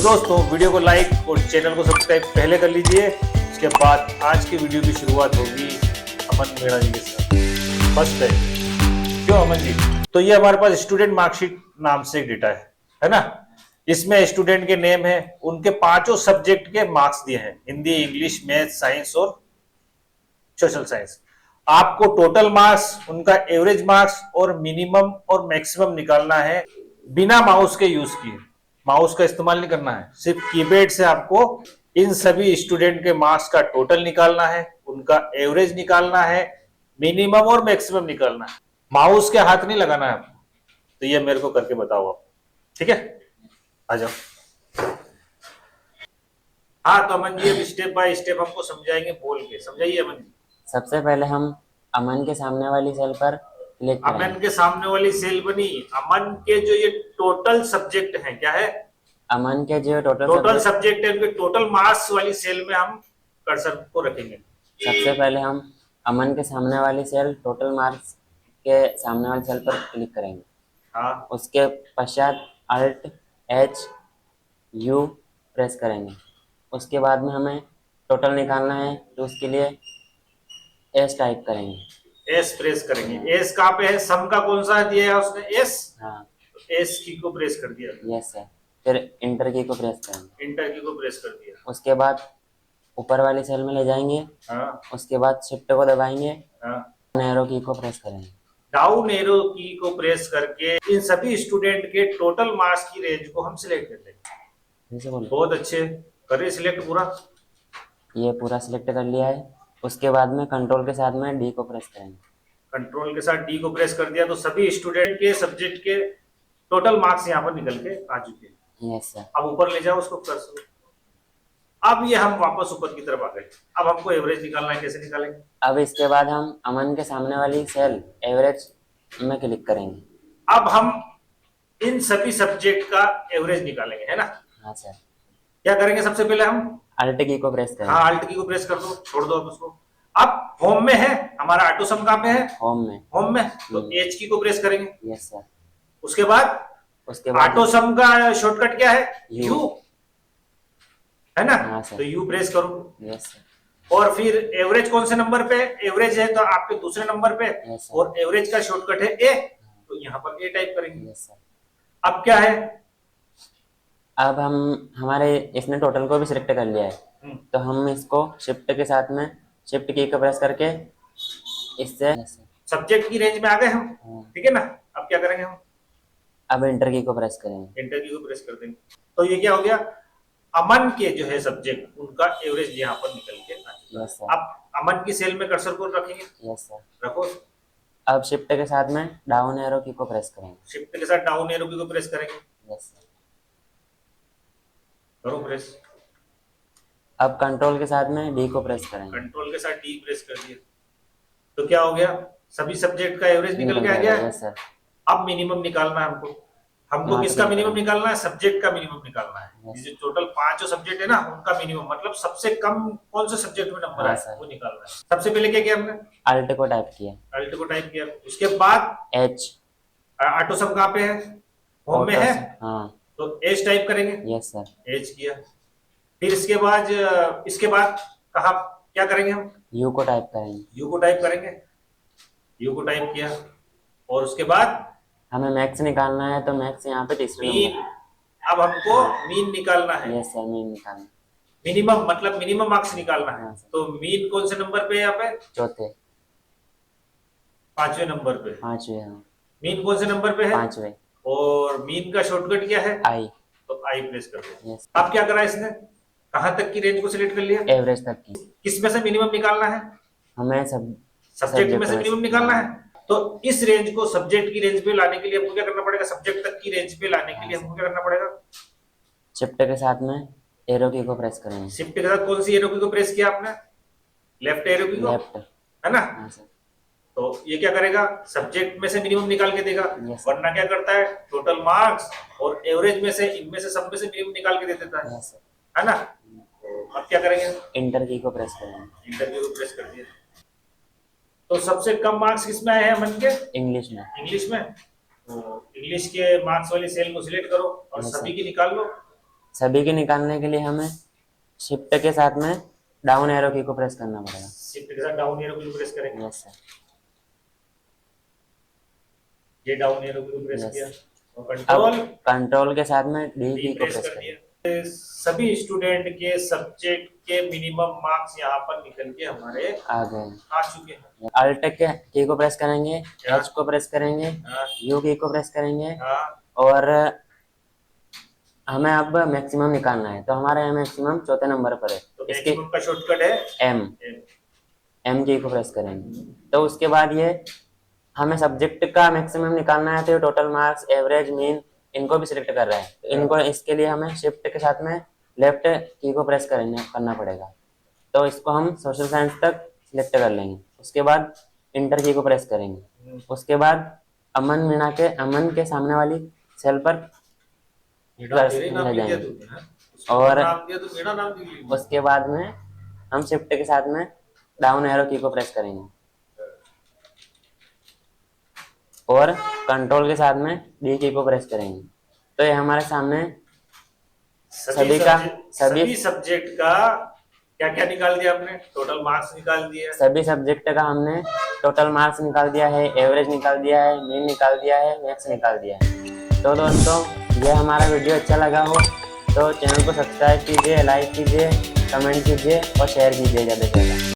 दोस्तों वीडियो को लाइक और चैनल को सब्सक्राइब पहले कर लीजिए। उसके बाद आज की वीडियो की शुरुआत होगी अमन मीणा जी के साथ। फर्स्ट है क्यों अमन जी? तो ये हमारे पास स्टूडेंट मार्कशीट नाम से एक डेटा है ना। इसमें स्टूडेंट के नेम है, उनके पांचों सब्जेक्ट के मार्क्स दिए हैं, हिंदी, इंग्लिश, मैथ, साइंस और सोशल साइंस। आपको टोटल मार्क्स, उनका एवरेज मार्क्स और मिनिमम और मैक्सिमम निकालना है बिना माउस के यूज किए। माउस का इस्तेमाल नहीं करना है, सिर्फ कीपैड से आपको इन सभी स्टूडेंट के मार्क्स का टोटल निकालना है, उनका एवरेज निकालना है, मिनिमम और मैक्सिमम निकालना है। माउस के हाथ नहीं लगाना है आपको। तो ये मेरे को करके बताओ आप, ठीक है? आ जाओ। हाँ तो अमन जी अब स्टेप बाय स्टेप हमको समझाएंगे, बोल के समझाइए अमन जी। सबसे पहले हम अमन के सामने वाली सेल पर क्लिक करेंगे। अमन के सामने वाली सेल बनी, अमन के जो ये टोटल सब्जेक्ट है, क्या है? अमन के जो टोटल सब्जेक्ट है, उनके टोटल मार्क्स वाली सेल में हम कर्सर को रखेंगे। सबसे पहले हम अमन के सामने वाली सेल टोटल मार्क्स के सामने वाली सेल पर क्लिक करेंगे। हाँ उसके पश्चात अल्ट एच यू प्रेस करेंगे। उसके बाद में हमें टोटल निकालना है, तो उसके लिए एस टाइप करेंगे। एस प्रेस करेंगे। एस कहाँ पे है? सम का कौन सा दिया है उसने? एस। हाँ तो एस की को प्रेस कर दिया। Yes sir. फिर इंटर की को प्रेस करेंगे। इंटर की को प्रेस कर दिया। उसके बाद ऊपर वाली सेल में ले जाएंगे। हाँ उसके बाद शिफ्ट को दबाएंगे, हाँ। एरो की को प्रेस करेंगे। डाउन एरो की को प्रेस करके इन सभी स्टूडेंट के टोटल मार्क्स की रेंज को हम सिलेक्ट कर लेंगे। बहुत अच्छे, करिए सिलेक्ट पूरा। ये पूरा सिलेक्ट कर लिया है। उसके बाद में कंट्रोल के साथ में डी को प्रेस करेंगे। कंट्रोल के साथ डी को प्रेस कर दिया तो सभी स्टूडेंट के सब्जेक्ट के टोटल मार्क्स यहाँ पर निकल के आ चुके हैं। Yes sir. अब ऊपर ले जाओ उसको कर्सर। अब ये हम वापस ऊपर की तरफ आ गए। अब हमको एवरेज निकालना है, कैसे निकालेंगे? अब इसके बाद हम अमन के सामने वाली सेल एवरेज में क्लिक करेंगे। अब हम इन सभी सब्जेक्ट का एवरेज निकालेंगे, है ना? हाँ सर। क्या करेंगे? सबसे पहले हम अल्ट की को प्रेस करेंगे। हाँ अल्ट की को प्रेस कर दो, छोड़ दो अब उसको। अब होम में है हमारा ऑटो सम, कहाँ पे है? होम में। होम में तो एच की को प्रेस करेंगे। Yes sir. उसके बाद ऑटो ऑटो सम का शॉर्टकट क्या है? यू, है ना? हाँ सर। तो यू प्रेस करो। Yes sir. और फिर एवरेज कौन से नंबर पे? एवरेज है तो आपके दूसरे नंबर पे। Yes sir. और एवरेज का शॉर्टकट है ए, तो यहाँ पर ए टाइप करेंगे। Yes sir. अब क्या है? अब हम हमारे इसने टोटल को भी सिलेक्ट कर लिया है, तो हम इसको शिफ्ट के साथ में शिफ्ट की को प्रेस करके इससे सब्जेक्ट की रेंज में आ गए हम, ठीक है ना? अब क्या करेंगे हम? अब इंटर की को प्रेस करेंगे। इंटर की को प्रेस कर देंगे। तो ये क्या हो गया? अमन के जो है सब्जेक्ट, उनका एवरेज यहाँ पर निकल के आ चुका है। अब अमन की सेल में कर्सर को रखेंगे। Yes sir. रखो। अब शिफ्ट के साथ में डाउन एरो की को प्रेस करेंगे। शिफ्ट के साथ डाउन एरो की को प्रेस करेंगे। Yes sir. करो प्रेस। अब कंट्रोल के साथ में डी को प्रेस करेंगे। कंट्रोल के साथ डी प्रेस कर दिया तो क्या हो गया? सभी सब्जेक्ट का एवरेज निकल के आ गया। Yes sir. अब मिनिमम निकालना है हमको किसका मिनिमम निकालना है? सब्जेक्ट का मिनिमम निकालना है। जो टोटल पांचों सब्जेक्ट है ना, उनका मिनिमम मतलब सबसे कम कौन से सब्जेक्ट में नंबर है वो निकालना है। सबसे पहले क्या किया हमने? अल्ट को टाइप किया। अल्ट को टाइप किया। उसके बाद एच। ऑटो सम कहाँ पे है? होम में है। हाँ तो एच टाइप करेंगे। Yes sir. एच किया। फिर इसके बाद कहा क्या करेंगे हम? यू को टाइप करेंगे। यू को टाइप करेंगे। यू को टाइप किया और उसके बाद हमें मैक्स निकालना है, तो मैक्स यहाँ पे तीसरे मीन। अब हमको मीन निकालना है। Yes sir. मीन निकालना। मिनिमम मतलब मिनिमम मार्क्स निकालना है। हाँ, तो मीन कौन से नंबर पे? यहाँ पे चौथे। पांचवें नंबर पे। पांचवे। हाँ मीन कौन से नंबर पे है? पांचवे। और मीन का शॉर्टकट क्या है? आई। तो आई प्रेस कर दो। यस। अब क्या करा इसने? कहां तक की रेंज को सिलेक्ट कर लिया? एवरेज तक की। किसमें से मिनिमम निकालना है? हमें सब्जेक्ट में से मिनिमम निकालना है। तो इस रेंज को सब्जेक्ट की रेंज पे लाने के लिए हमको क्या करना पड़ेगा? सब्जेक्ट तक की रेंज पे लाने के लिए हमको क्या करना पड़ेगा? शिफ्ट के साथ में एरो की को प्रेस करेंगे। शिफ्ट के साथ कौन सी एरो की को प्रेस किया आपने? लेफ्ट एरो की को, लेफ्ट, है ना? हाँ सर। तो ये क्या करेगा? सब्जेक्ट में से मिनिमम निकाल के देगा। Yes, वरना क्या करता है? टोटल मार्क्स और एवरेज में से, इनमें से सब में से मिनिमम निकाल के दे देता है। Yes, है ना? तो अब क्या करेंगे? इंटर की को प्रेस करेंगे। इंटर की को प्रेस कर दिया। तो सबसे कम मार्क्स किसमें आए हैं अमन के? इंग्लिश में। इंग्लिश में। तो इंग्लिश के मार्क्स वाली सेल को सिलेक्ट करो और Yes, सभी की निकाल लो। सभी के निकालने के लिए हमें शिफ्ट के साथ में डाउन एरो की को प्रेस करना पड़ेगा। शिफ्ट के साथ डाउन एरो की प्रेस करेंगे। Yes sir. ये डाउन एरो की प्रेस Yes. किया और अब कंट्रोल कंट्रोल के साथ में डी की को प्रेस प्रेस कर करेंगे। दिया। सभी स्टूडेंट के सब्जेक्ट के मिनिमम मार्क्स यहाँ पर निकल के हमारे आ गए। आ चुके हैं। अल्ट के की को प्रेस करेंगे, हाँ। एच को प्रेस करेंगे, हाँ, यू की को प्रेस करेंगे हाँ, और हमें अब मैक्सिमम निकालना है। तो हमारा यहाँ मैक्सिमम चौथे नंबर पर है। तो इसके मैक्सिमम का शॉर्टकट है एम की को प्रेस करेंगे। तो उसके बाद ये हमें सब्जेक्ट का मैक्सिमम निकालना है। तो टोटल मार्क्स, एवरेज, मीन इनको भी सिलेक्ट कर रहा है। तो इनको इसके लिए हमें शिफ्ट के साथ में लेफ्ट की को प्रेस करना पड़ेगा। तो इसको हम सोशल साइंस तक सिलेक्ट कर लेंगे। उसके बाद इंटर की को प्रेस करेंगे। उसके बाद अमन के सामने वाली सेल पर प्लस ले जाएंगे और उसके बाद में हम शिफ्ट के साथ में डाउन एरो की को प्रेस करेंगे और कंट्रोल के साथ में डी की को प्रेस करेंगे। तो ये हमारे सामने सभी सब्जेक्ट का क्या क्या निकाल दिया आपने? टोटल मार्क्स निकाल दिया। सभी सब्जेक्ट का हमने टोटल मार्क्स निकाल दिया है, एवरेज निकाल दिया है, मीन निकाल दिया है, मैक्स निकाल दिया है। तो दोस्तों ये हमारा वीडियो अच्छा लगा हो तो चैनल को सब्सक्राइब कीजिए, लाइक कीजिए, कमेंट कीजिए और शेयर कीजिए ज़्यादा से ज़्यादा।